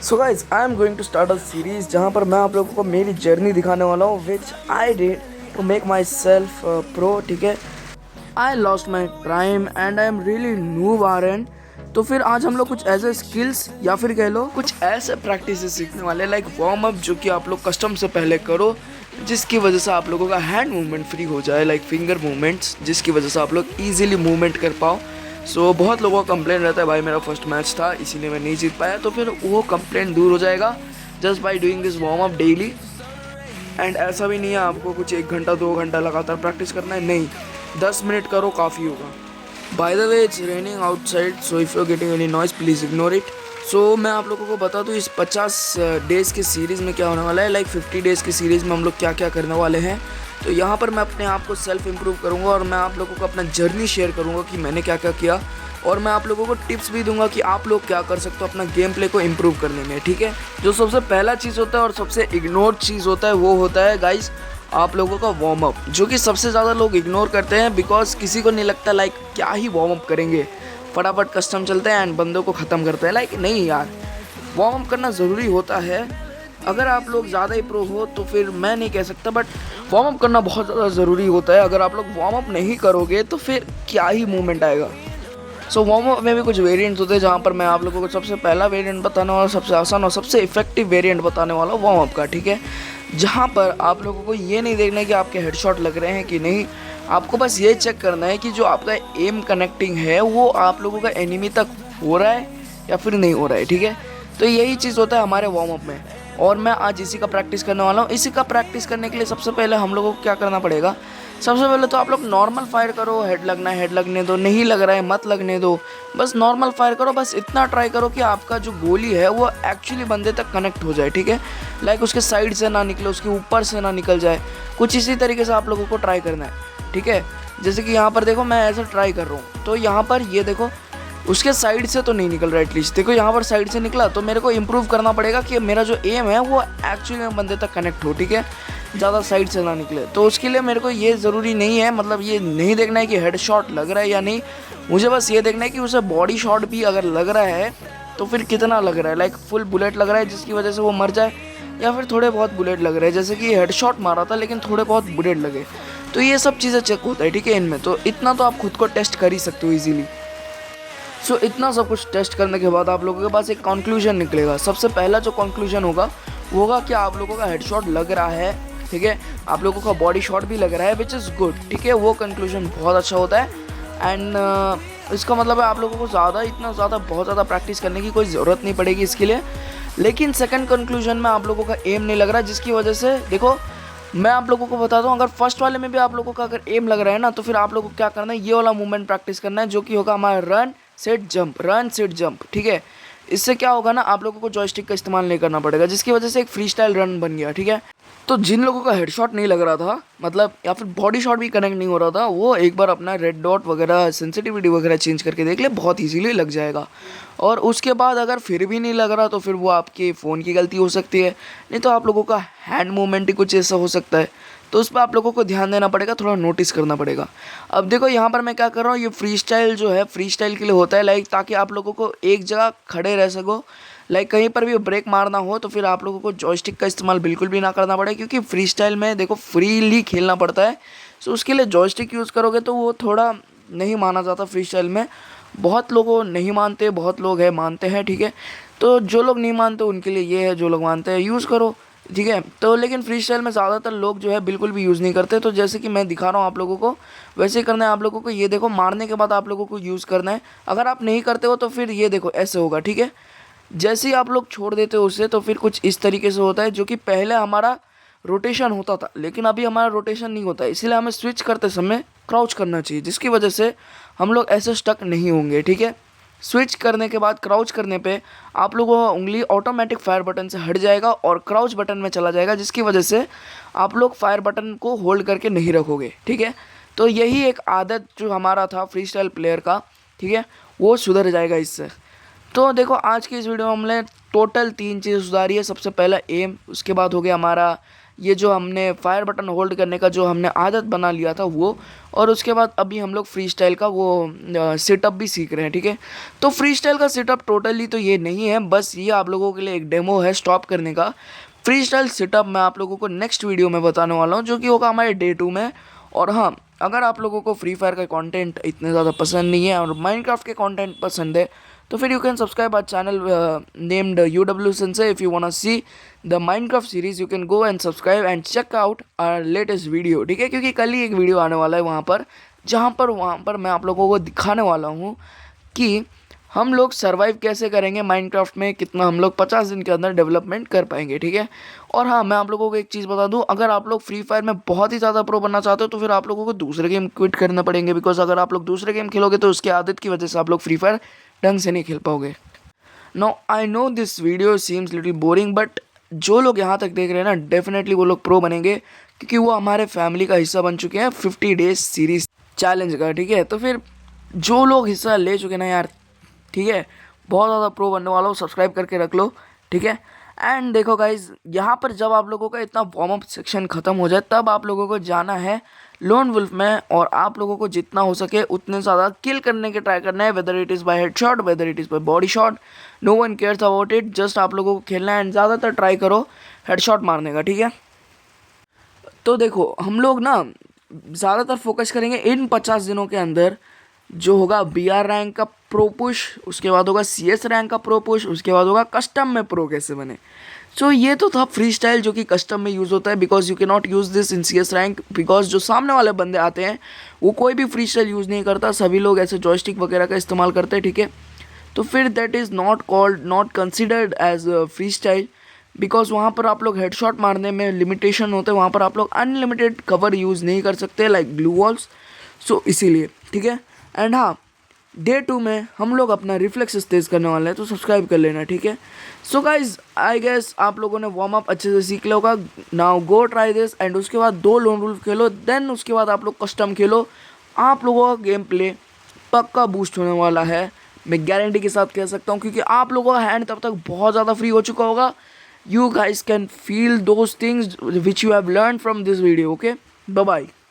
So guys I am going to start a series जहाँ पर मैं आप लोगों को मेरी जर्नी दिखाने वाला हूँ which I did to make myself pro. ठीक है, I lost my prime and I am really new are. तो फिर आज हम लोग कुछ ऐसे स्किल्स या फिर कह लो कुछ ऐसे प्रैक्टिस सीखने वाले लाइक वार्म अप जो कि आप लोग कस्टम से पहले करो, जिसकी वजह से आप लोगों का हैंड मूवमेंट फ्री हो जाए, लाइक फिंगर मूवमेंट्स, जिसकी वजह से आप लोग इजीली मूवमेंट कर पाओ। सो बहुत लोगों का कंप्लेंट रहता है भाई मेरा फर्स्ट मैच था इसीलिए मैं नहीं जीत पाया, तो फिर वो कंप्लेंट दूर हो जाएगा just by doing this warm up daily. And ऐसा भी नहीं है आपको कुछ 1 घंटा 2 घंटा लगातार प्रैक्टिस करना है, नहीं, 10 मिनट करो काफ़ी होगा। By the way it's raining outside, so if you are getting any noise please ignore it. So मैं आप लोगों को बता दूँ इस 50 डेज़ की सीरीज़ में क्या होने वाला है, लाइक 50 डेज़ की सीरीज़ में हम लोग क्या क्या करने वाले हैं। तो यहाँ पर मैं अपने आप को सेल्फ इम्प्रूव करूँगा और मैं आप लोगों को अपना जर्नी शेयर करूँगा कि मैंने क्या क्या किया, और मैं आप लोगों को टिप्स भी दूंगा कि आप लोग क्या कर सकते हो अपना गेम प्ले को इम्प्रूव करने में। ठीक है, जो सबसे पहला चीज़ होता है और सबसे इग्नोर चीज़ होता है वो होता है गाइस आप लोगों का वार्म अप, जो कि सबसे ज़्यादा लोग इग्नोर करते हैं बिकॉज किसी को नहीं लगता लाइक क्या ही वार्म अप करेंगे, फटाफट कस्टम चलते हैं एंड बंदों को ख़त्म करते हैं। लाइक नहीं यार, वार्म अप करना ज़रूरी होता है। अगर आप लोग ज़्यादा ही प्रो हो तो फिर मैं नहीं कह सकता, बट वार्म अप करना बहुत ज़्यादा ज़रूरी होता है। अगर आप लोग वार्म अप नहीं करोगे तो फिर क्या ही मूवमेंट आएगा। सो वार्म अप में भी कुछ वेरिएंट्स होते हैं जहाँ पर मैं आप लोगों को सबसे पहला वेरिएंट बताने वाला, सबसे आसान और सबसे इफेक्टिव वेरिएंट बताने वाला हूँ वार्म अप का। ठीक है, जहाँ पर आप लोगों को ये नहीं देखना है कि आपके हेडशॉट लग रहे हैं कि नहीं, आपको बस ये चेक करना है कि जो आपका एम कनेक्टिंग है वो आप लोगों का एनिमी तक हो रहा है या फिर नहीं हो रहा है। ठीक है, तो यही चीज़ होता है हमारे वार्म अप में, और मैं आज इसी का प्रैक्टिस करने वाला हूँ। इसी का प्रैक्टिस करने के लिए सबसे पहले हम लोगों को क्या करना पड़ेगा, सबसे पहले तो आप लोग नॉर्मल फायर करो, हेड लगना है हेड लगने दो, नहीं लग रहा है मत लगने दो, बस नॉर्मल फायर करो। बस इतना ट्राई करो कि आपका जो गोली है वो एक्चुअली बंदे तक कनेक्ट हो जाए। ठीक है, लाइक उसके साइड से ना निकले, उसके ऊपर से ना निकल जाए, कुछ इसी तरीके से आप लोगों को ट्राई करना है। ठीक है, जैसे कि यहाँ पर देखो मैं ऐसे ट्राई कर रहा हूँ, तो यहाँ पर ये देखो उसके साइड से तो नहीं निकल रहा है, एटलीस्ट देखो यहाँ पर साइड से निकला, तो मेरे को इम्प्रूव करना पड़ेगा कि मेरा जो एम है वो एक्चुअली बंदे तक कनेक्ट हो। ठीक है, ज़्यादा साइड से ना निकले, तो उसके लिए मेरे को ये ज़रूरी नहीं है, मतलब ये नहीं देखना है कि हेड शॉट लग रहा है या नहीं, मुझे बस ये देखना है कि उसे बॉडी शॉट भी अगर लग रहा है तो फिर कितना लग रहा है, लाइक फुल बुलेट लग रहा है जिसकी वजह से वो मर जाए, या फिर थोड़े बहुत बुलेट लग रहे हैं जैसे कि हेड शॉट मारा था लेकिन थोड़े बहुत बुलेट लगे। तो ये सब चीज़ें चेक होता है। ठीक है, इनमें तो इतना तो आप खुद को टेस्ट कर ही सकते हो ईजिली। सो इतना सब कुछ टेस्ट करने के बाद आप लोगों के पास एक कंक्लूजन निकलेगा। सबसे पहला जो कंक्लूजन होगा वो होगा कि आप लोगों का हेडशॉट लग रहा है, ठीक है, आप लोगों का बॉडी शॉट भी लग रहा है, विच इज़ गुड। ठीक है, वो कंक्लूजन बहुत अच्छा होता है। एंड इसका मतलब है आप लोगों को बहुत ज़्यादा प्रैक्टिस करने की कोई ज़रूरत नहीं पड़ेगी इसके लिए। लेकिन सेकंड कंक्लूजन में आप लोगों का एम नहीं लग रहा, जिसकी वजह से देखो मैं आप लोगों को बताता हूँ, अगर फर्स्ट वाले में भी आप लोगों का अगर एम लग रहा है ना, तो फिर आप लोगों को क्या करना है, ये वाला मूवमेंट प्रैक्टिस करना है जो कि होगा हमारा run set jump, run set jump. ठीक है, इससे क्या होगा ना, आप लोगों को जॉयस्टिक का इस्तेमाल नहीं करना पड़ेगा, जिसकी वजह से एक फ्री स्टाइल रन बन गया। ठीक है, तो जिन लोगों का हेडशॉट नहीं लग रहा था, मतलब या फिर बॉडी शॉट भी कनेक्ट नहीं हो रहा था, वो एक बार अपना रेड डॉट वगैरह सेंसिटिविटी वगैरह चेंज करके देख ले, बहुत इजीली लग जाएगा। और उसके बाद अगर फिर भी नहीं लग रहा तो फिर वो आपके फ़ोन की गलती हो सकती है, नहीं तो आप लोगों का हैंड मूवमेंट ही कुछ ऐसा हो सकता है, तो उस पर आप लोगों को ध्यान देना पड़ेगा, थोड़ा नोटिस करना पड़ेगा। अब देखो यहाँ पर मैं क्या कर रहा हूँ, ये फ्री स्टाइल जो है फ्री स्टाइल के लिए होता है, लाइक ताकि आप लोगों को एक जगह खड़े रह सको, लाइक कहीं पर भी ब्रेक मारना हो तो फिर आप लोगों को जॉयस्टिक का इस्तेमाल बिल्कुल भी ना करना पड़े, क्योंकि फ्री स्टाइल में देखो फ्रीली खेलना पड़ता है। सो उसके लिए जॉयस्टिक यूज़ करोगे तो वो थोड़ा नहीं माना जाता फ्री स्टाइल में, बहुत लोगों नहीं मानते, बहुत लोग हैं मानते हैं। ठीक है, तो जो लोग नहीं मानते उनके लिए ये है, जो लोग मानते हैं यूज़ करो। ठीक है, तो लेकिन फ्री स्टाइल में ज़्यादातर लोग जो है बिल्कुल भी यूज़ नहीं करते, तो जैसे कि मैं दिखा रहा हूँ आप लोगों को वैसे ही करना है आप लोगों को। ये देखो मारने के बाद आप लोगों को यूज़ करना है, अगर आप नहीं करते हो तो फिर ये देखो ऐसे होगा। ठीक है, जैसे ही आप लोग छोड़ देते हो उससे तो फिर कुछ इस तरीके से होता है, जो कि पहले हमारा रोटेशन होता था लेकिन अभी हमारा रोटेशन नहीं होता है, इसीलिए हमें स्विच करते समय क्राउच करना चाहिए, जिसकी वजह से हम लोग ऐसे स्टक नहीं होंगे। ठीक है, स्विच करने के बाद क्राउच करने पे आप लोगों का उंगली ऑटोमेटिक फायर बटन से हट जाएगा और क्राउच बटन में चला जाएगा, जिसकी वजह से आप लोग फायर बटन को होल्ड करके नहीं रखोगे। ठीक है, तो यही एक आदत जो हमारा था फ्री स्टाइल प्लेयर का, ठीक है, वो सुधर जाएगा इससे। तो देखो आज की इस वीडियो में हमने टोटल 3 चीज़ सुधारी है। सबसे पहला एम, उसके बाद हो गया हमारा ये जो हमने फायर बटन होल्ड करने का जो हमने आदत बना लिया था वो, और उसके बाद अभी हम लोग फ्री स्टाइल का वो सेटअप भी सीख रहे हैं, ठीक है। तो फ्री स्टाइल का सेटअप टोटली तो ये नहीं है, बस ये आप लोगों के लिए एक डेमो है स्टॉप करने का। फ्री स्टाइल सेटअप मैं आप लोगों को नेक्स्ट वीडियो में बताने वाला हूँ, जो कि होगा हमारे डे 2 में। और हाँ, अगर आप लोगों को फ्री फायर का कंटेंट इतने ज़्यादा पसंद नहीं है और माइनक्राफ्ट के कंटेंट पसंद है, तो फिर you can subscribe our channel named UW Sensei। If you want to see the Minecraft series you can go and subscribe and check out our latest video, ठीक है। क्योंकि कल ही एक वीडियो आने वाला है वहाँ पर मैं आप लोगों को दिखाने वाला हूँ कि हम लोग सर्वाइव कैसे करेंगे माइनक्राफ्ट में, कितना हम लोग 50 दिन के अंदर डेवलपमेंट कर पाएंगे, ठीक है। और हाँ, मैं आप लोगों को एक चीज़ बता दूं, अगर आप लोग फ्री फायर में बहुत ही ज़्यादा प्रो बनना चाहते हो तो फिर आप लोगों को दूसरे गेम क्विट करना पड़ेंगे, बिकॉज अगर आप लोग दूसरे गेम खेलोगे तो उसकी आदत की वजह से आप लोग फ्री फायर ढंग से नहीं खेल पाओगे। No I know this video seems little boring, but जो लोग यहाँ तक देख रहे हैं ना, डेफिनेटली वो लोग प्रो बनेंगे, क्योंकि वो हमारे फैमिली का हिस्सा बन चुके हैं 50 डेज सीरीज चैलेंज का, ठीक है। तो फिर जो लोग हिस्सा ले चुके ना यार, ठीक है, बहुत ज़्यादा प्रो बनने वाला हो, सब्सक्राइब करके रख लो, ठीक है। एंड देखो गाइज, यहाँ पर जब आप लोगों का इतना वार्म अप सेक्शन ख़त्म हो जाए तब आप लोगों को जाना है लोन वुल्फ में, और आप लोगों को जितना हो सके उतने ज़्यादा किल करने के ट्राई करना है, whether it is by headshot, whether it is by body shot, no one cares about it, just आप लोगों को खेलना है एंड ज़्यादातर ट्राई करो हेडशॉट मारने का, ठीक है। तो देखो, हम लोग ना ज़्यादातर फोकस करेंगे इन 50 दिनों के अंदर, जो होगा BR रैंक का प्रो पुश, उसके बाद होगा CS रैंक का प्रो पुश, उसके बाद होगा कस्टम में प्रो कैसे बने। सो ये तो था फ्री स्टाइल जो कि कस्टम में यूज़ होता है, because you can not use this in CS rank, because जो सामने वाले बंदे आते हैं वो कोई भी फ्री स्टाइल यूज़ नहीं करता, सभी लोग ऐसे जॉयस्टिक वगैरह का इस्तेमाल करते हैं, ठीक है। तो फिर that is not considered as free style, because वहाँ पर आप लोग हेडशॉट मारने में लिमिटेशन होते हैं, वहाँ पर आप लोग अनलिमिटेड कवर यूज़ नहीं कर सकते लाइक ग्लू वॉल्स, सो इसीलिए, ठीक है। एंड हाँ, डे 2 में हम लोग अपना रिफ्लेक्सेस तेज करने वाले हैं, तो सब्सक्राइब कर लेना, ठीक है। सो गाइज, आई गेस आप लोगों ने वार्म अप अच्छे से सीख लिया होगा। Now go try this, and उसके बाद 2 लोन वुल्फ खेलो, देन उसके बाद आप लोग कस्टम खेलो, आप लोगों का गेम प्ले पक्का बूस्ट होने वाला है, मैं गारंटी के साथ कह सकता हूँ, क्योंकि आप लोगों का हैंड तब तक बहुत ज़्यादा फ्री हो चुका होगा। You guys can feel those things which you have learned from this video, okay? Bye bye.